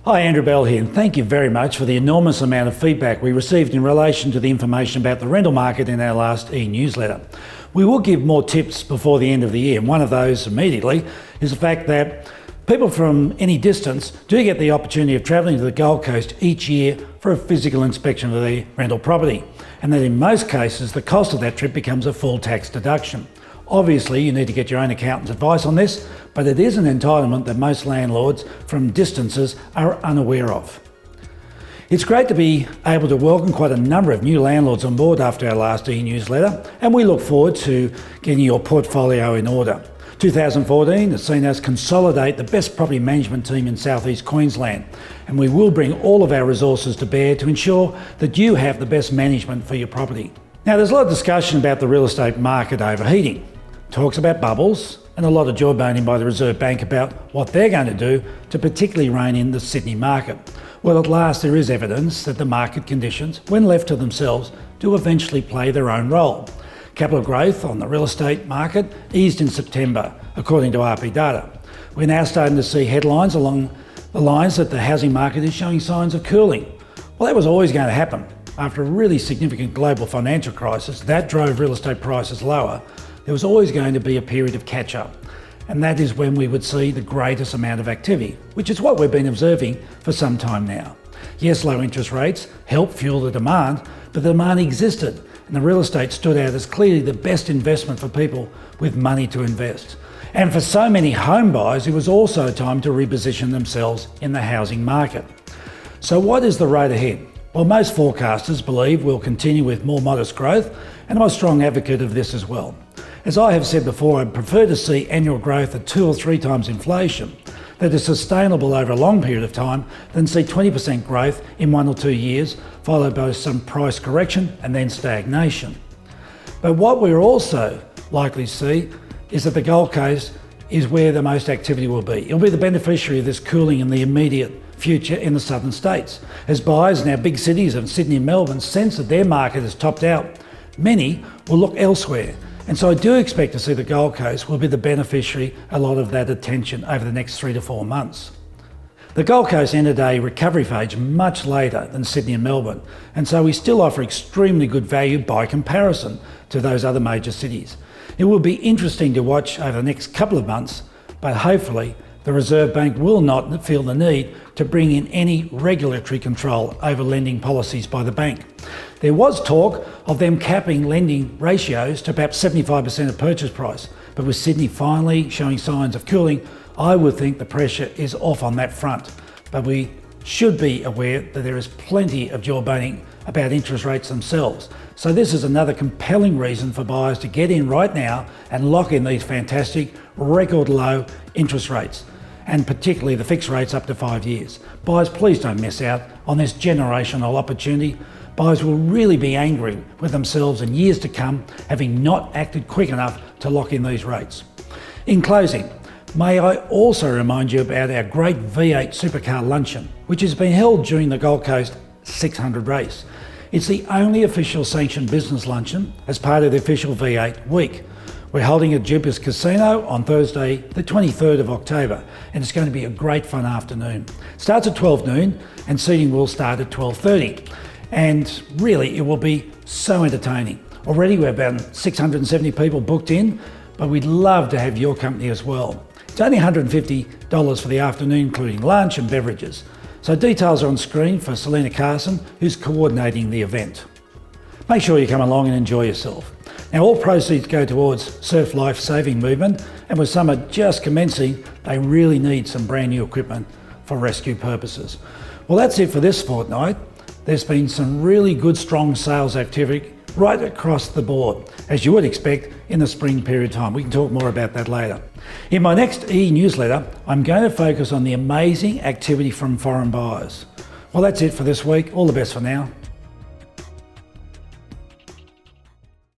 Hi, Andrew Bell here, and thank you very much for the enormous amount of feedback we received in relation to the information about the rental market in our last e-newsletter. We will give more tips before the end of the year, and one of those immediately is the fact that people from any distance do get the opportunity of travelling to the Gold Coast each year for a physical inspection of their rental property, and that in most cases the cost of that trip becomes a full tax deduction. Obviously, you need to get your own accountant's advice on this, but it is an entitlement that most landlords from distances are unaware of. It's great to be able to welcome quite a number of new landlords on board after our last e-newsletter, and we look forward to getting your portfolio in order. 2014 has seen us consolidate the best property management team in southeast Queensland, and we will bring all of our resources to bear to ensure that you have the best management for your property. Now, there's a lot of discussion about the real estate market overheating. Talks about bubbles and a lot of jawboning by the Reserve Bank about what they're going to do to particularly rein in the Sydney market. Well, at last there is evidence that the market conditions, when left to themselves, do eventually play their own role. Capital growth on the real estate market eased in September, according to RP data. We're now starting to see headlines along the lines that the housing market is showing signs of cooling. Well, that was always going to happen. After a really significant global financial crisis that drove real estate prices lower, there was always going to be a period of catch-up, and that is when we would see the greatest amount of activity, which is what we've been observing for some time now. Yes, low interest rates helped fuel the demand, but the demand existed, and the real estate stood out as clearly the best investment for people with money to invest. And for so many home buyers, it was also time to reposition themselves in the housing market. So what is the road ahead? Well, most forecasters believe we'll continue with more modest growth, and I'm a strong advocate of this as well. As I have said before, I'd prefer to see annual growth at 2 or 3 times inflation that is sustainable over a long period of time than see 20% growth in 1 or 2 years, followed by some price correction and then stagnation. But what we're also likely to see is that the Gold Coast is where the most activity will be. It'll be the beneficiary of this cooling in the immediate future in the southern states. As buyers in our big cities of Sydney and Melbourne sense that their market has topped out, many will look elsewhere. And so I do expect to see the Gold Coast will be the beneficiary a lot of that attention over the next 3 to 4 months. The Gold Coast entered a recovery phase much later than Sydney and Melbourne, and so we still offer extremely good value by comparison to those other major cities. It will be interesting to watch over the next couple of months, but hopefully the Reserve Bank will not feel the need to bring in any regulatory control over lending policies by the bank. There was talk of them capping lending ratios to perhaps 75% of purchase price, but with Sydney finally showing signs of cooling, I would think the pressure is off on that front. But we should be aware that there is plenty of jawboning about interest rates themselves. So this is another compelling reason for buyers to get in right now and lock in these fantastic record low interest rates, and particularly the fixed rates up to 5 years. Buyers, please don't miss out on this generational opportunity. Buyers will really be angry with themselves in years to come, having not acted quick enough to lock in these rates. In closing, may I also remind you about our great V8 Supercar Luncheon, which has been held during the Gold Coast 600 race. It's the only official sanctioned business luncheon as part of the official V8 week. We're holding at Jupiter's Casino on Thursday, the 23rd of October, and it's going to be a great fun afternoon. It starts at 12 noon and seating will start at 12:30. And really, it will be so entertaining. Already we're about 670 people booked in, but we'd love to have your company as well. It's only $150 for the afternoon, including lunch and beverages. So details are on screen for Selena Carson, who's coordinating the event. Make sure you come along and enjoy yourself. Now, all proceeds go towards Surf Life Saving Movement, and with summer just commencing, they really need some brand new equipment for rescue purposes. Well, that's it for this fortnight. There's been some really good, strong sales activity right across the board, as you would expect in the spring period of time. We can talk more about that later. In my next e-newsletter, I'm going to focus on the amazing activity from foreign buyers. Well, that's it for this week. All the best for now.